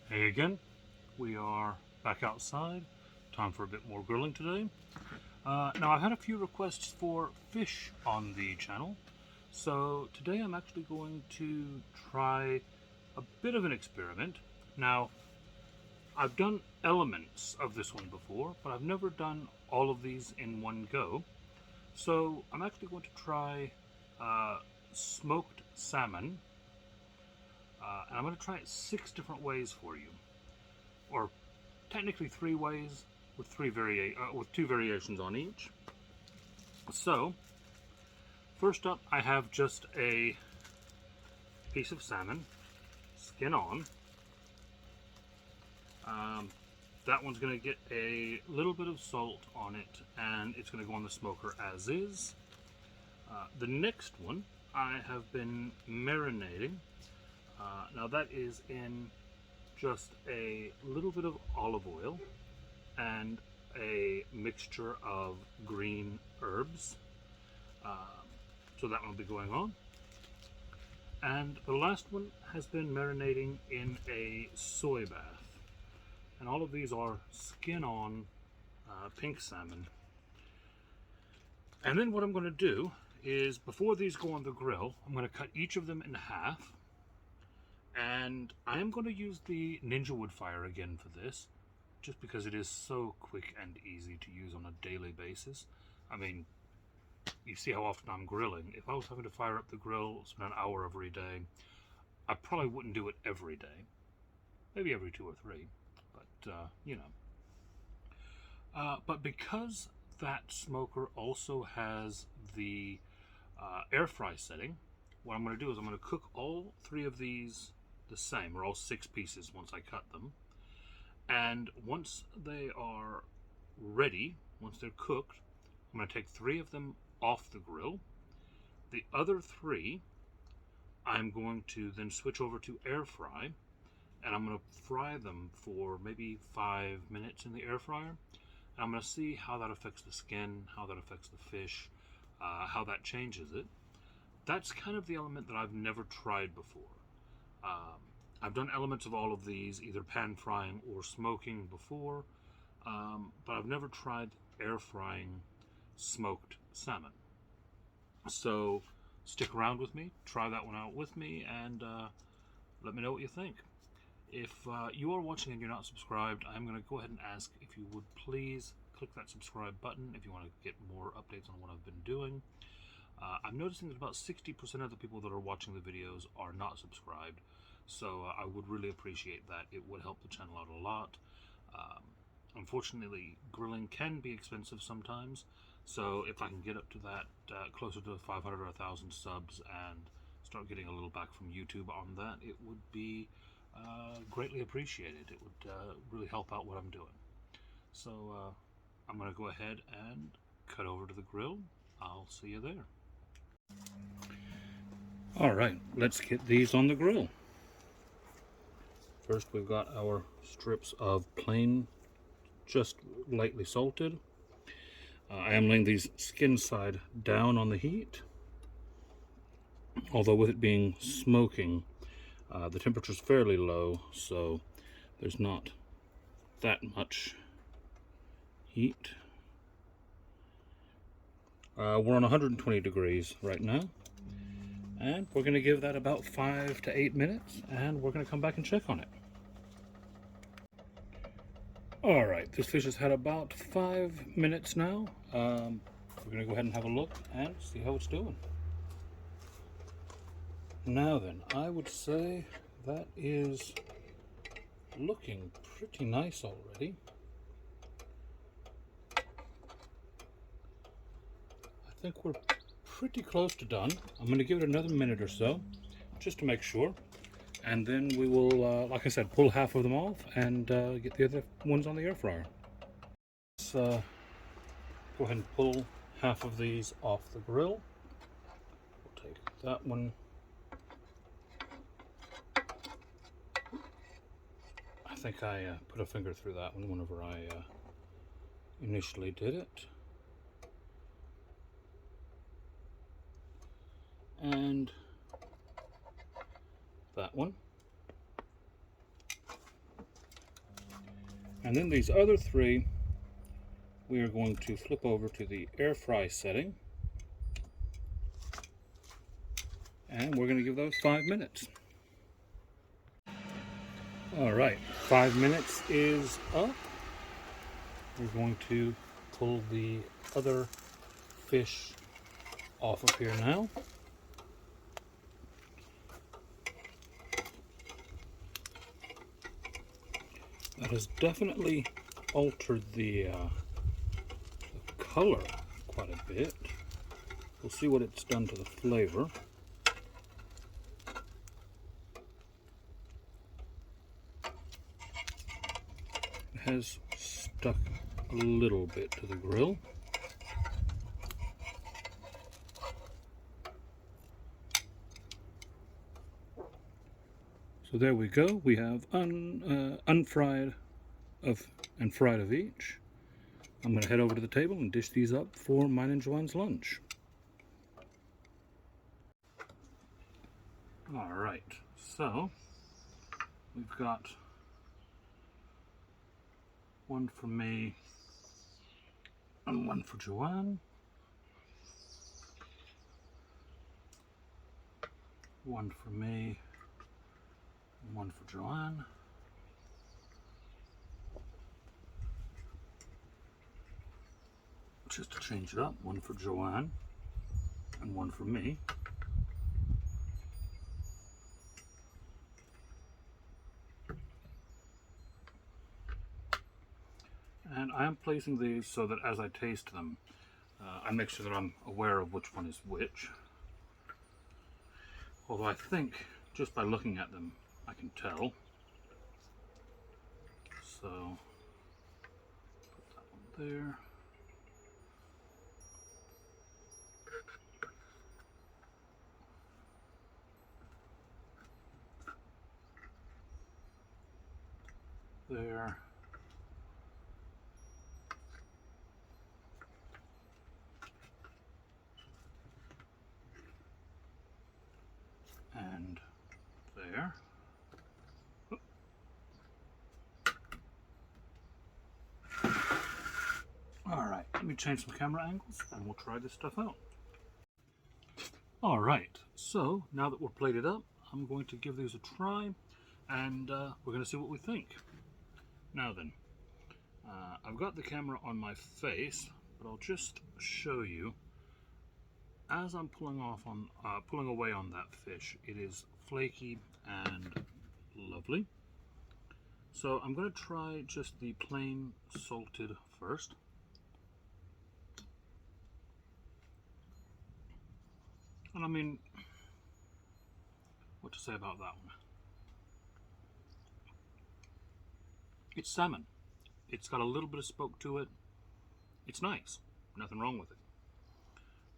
Hey again, we are back outside. Time for a bit more grilling today. Now I've had a few requests for fish on the channel, so today I'm actually going to try a bit of an experiment. Now, I've done elements of this one before, but I've never done all of these in one go. So I'm actually going to try smoked salmon, and I'm going to try it 6 different ways for you, or technically 3 ways with with 2 variations on each. So first up, I have just a piece of salmon, skin on. That one's going to get a little bit of salt on it, and it's going to go on the smoker as is. The next one I have been marinating. Now that is in just a little bit of olive oil and a mixture of green herbs. So that one will be going on. And the last one has been marinating in a soy bath. And all of these are skin on pink salmon. And then what I'm going to do is, before these go on the grill, I'm going to cut each of them in half. And I am going to use the Ninja Woodfire again for this, just because it is so quick and easy to use on a daily basis. I mean, you see how often I'm grilling. If I was having to fire up the grill, spend an hour every day, I probably wouldn't do it every day. Maybe every 2 or 3, but you know. But because that smoker also has the air fry setting, what I'm going to do is I'm going to cook all 3 of these the same, or all 6 pieces once I cut them. And once they are ready, once they're cooked, I'm going to take 3 of them off the grill. The other 3, I'm going to then switch over to air fry, and I'm going to fry them for maybe 5 minutes in the air fryer. And I'm going to see how that affects the skin, how that affects the fish, how that changes it. That's kind of the element that I've never tried before. I've done elements of all of these, either pan frying or smoking before, but I've never tried air frying smoked salmon. So stick around with me, try that one out with me, and let me know what you think. If you are watching and you're not subscribed, I'm going to go ahead and ask if you would please click that subscribe button if you want to get more updates on what I've been doing. I'm noticing that about 60% of the people that are watching the videos are not subscribed, so I would really appreciate that. It would help the channel out a lot. Unfortunately, grilling can be expensive sometimes, so if I can get up to that, closer to 500 or 1,000 subs, and start getting a little back from YouTube on that, it would be greatly appreciated. It would really help out what I'm doing. So I'm going to go ahead and cut over to the grill. I'll see you there. Alright, let's get these on the grill. First, we've got our strips of plain, just lightly salted. I am laying these skin side down on the heat. Although with it being smoking, the temperature is fairly low, so there's not that much heat. We're on 120 degrees right now, and we're going to give that about 5 to 8 minutes, and we're going to come back and check on it. Alright, this fish has had about 5 minutes now. We're going to go ahead and have a look and see how it's doing. Now then, I would say that is looking pretty nice already. I think we're pretty close to done. I'm going to give it another minute or so, just to make sure. And then we will, like I said, pull half of them off and get the other ones on the air fryer. Let's go ahead and pull half of these off the grill. We'll take that one. I think I put a finger through that one whenever I initially did it. And that one. And then these other three, we are going to flip over to the air fry setting. And we're going to give those 5 minutes. All right, 5 minutes is up. We're going to pull the other fish off of here now. That has definitely altered the color quite a bit. We'll see what it's done to the flavor. It has stuck a little bit to the grill. So there we go. We have unfried and fried of each. I'm going to head over to the table and dish these up for mine and Joanne's lunch. All right, so we've got one for me and one for Joanne. One for me and one for Joanne. Just to change it up, one for Joanne and one for me. And I am placing these so that as I taste them, I make sure that I'm aware of which one is which. Although I think just by looking at them, I can tell. So, put that one there. There. And there. Alright, let me change some camera angles and we'll try this stuff out. Alright, so now that we're plated up, I'm going to give these a try and we're going to see what we think. Now then, I've got the camera on my face, but I'll just show you. As I'm pulling away on that fish, it is flaky and lovely. So I'm going to try just the plain salted first. And I mean, what to say about that one? It's salmon. It's got a little bit of spoke to it. It's nice. Nothing wrong with it.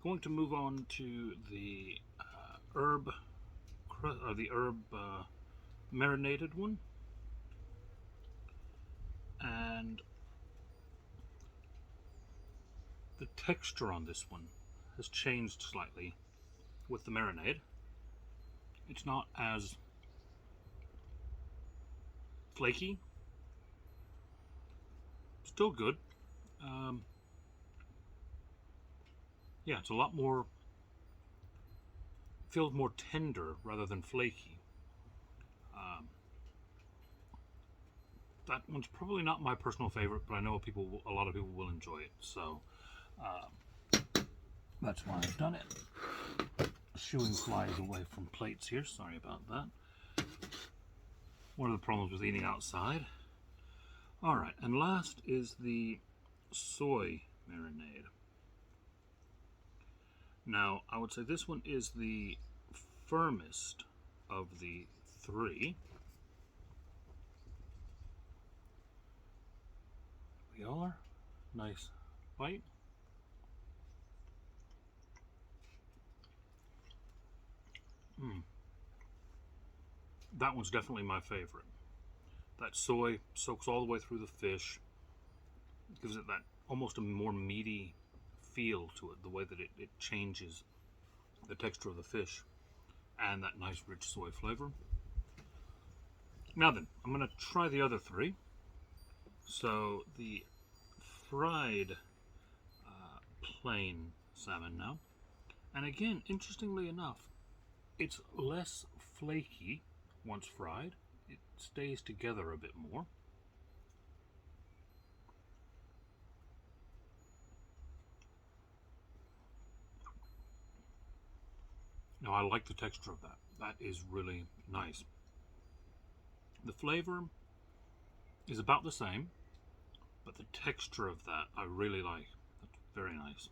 Going to move on to the herb marinated one. And the texture on this one has changed slightly with the marinade. It's not as flaky. Still good. Yeah, it's a lot more, feels more tender rather than flaky. That one's probably not my personal favorite, but I know a lot of people will enjoy it. So that's why I've done it. Shooing flies away from plates here. Sorry about that. One of the problems with eating outside. All right, and last is the soy marinade. Now, I would say this one is the firmest of the three. We are. Nice bite. That one's definitely my favorite. That soy soaks all the way through the fish. Gives it that almost a more meaty feel to it, the way that it changes the texture of the fish and that nice rich soy flavor. Now then, I'm going to try the other three. So the fried plain salmon now. And again, interestingly enough, it's less flaky once fried. It stays together a bit more. Now I like the texture of that. That is really nice. The flavor is about the same, but the texture of that I really like. That's very nice.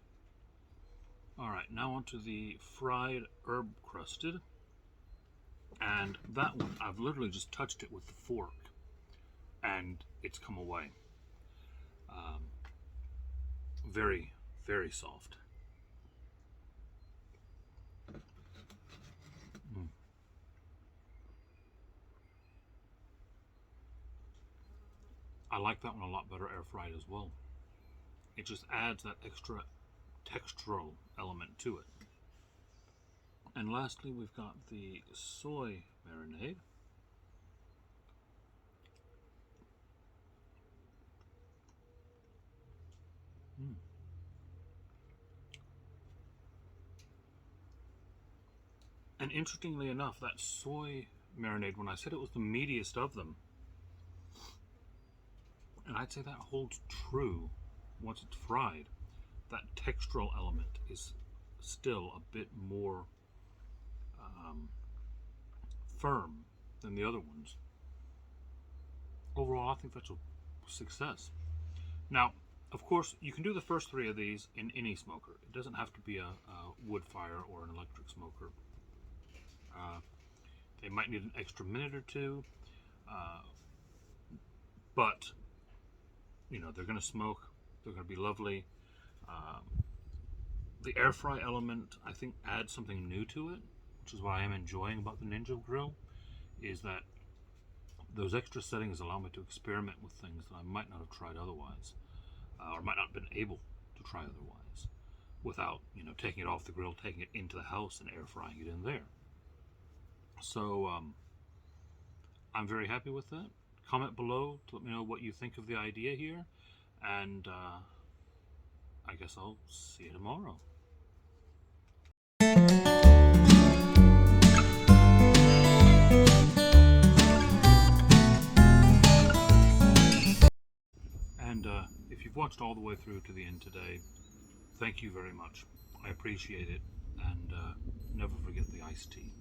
Alright, now onto the fried herb crusted. And that one, I've literally just touched it with the fork and it's come away. Very, very soft. I like that one a lot better air fried as well. It just adds that extra textural element to it. And lastly, we've got the soy marinade. And interestingly enough, that soy marinade, when I said it was the meatiest of them, and I'd say that holds true once it's fried, that textural element is still a bit more firm than the other ones. Overall, I think that's a success. Now, of course, you can do the first three of these in any smoker. It doesn't have to be a Woodfire or an electric smoker. They might need an extra minute or two, but you know, they're going to smoke. They're going to be lovely. The air fry element, I think, adds something new to it, which is what I am enjoying about the Ninja grill, is that those extra settings allow me to experiment with things that I might not have tried otherwise, or might not have been able to try otherwise, without, you know, taking it off the grill, taking it into the house and air frying it in there. So I'm very happy with that. Comment below to let me know what you think of the idea here, and I guess I'll see you tomorrow. And if you've watched all the way through to the end today, thank you very much. I appreciate it, and never forget the iced tea.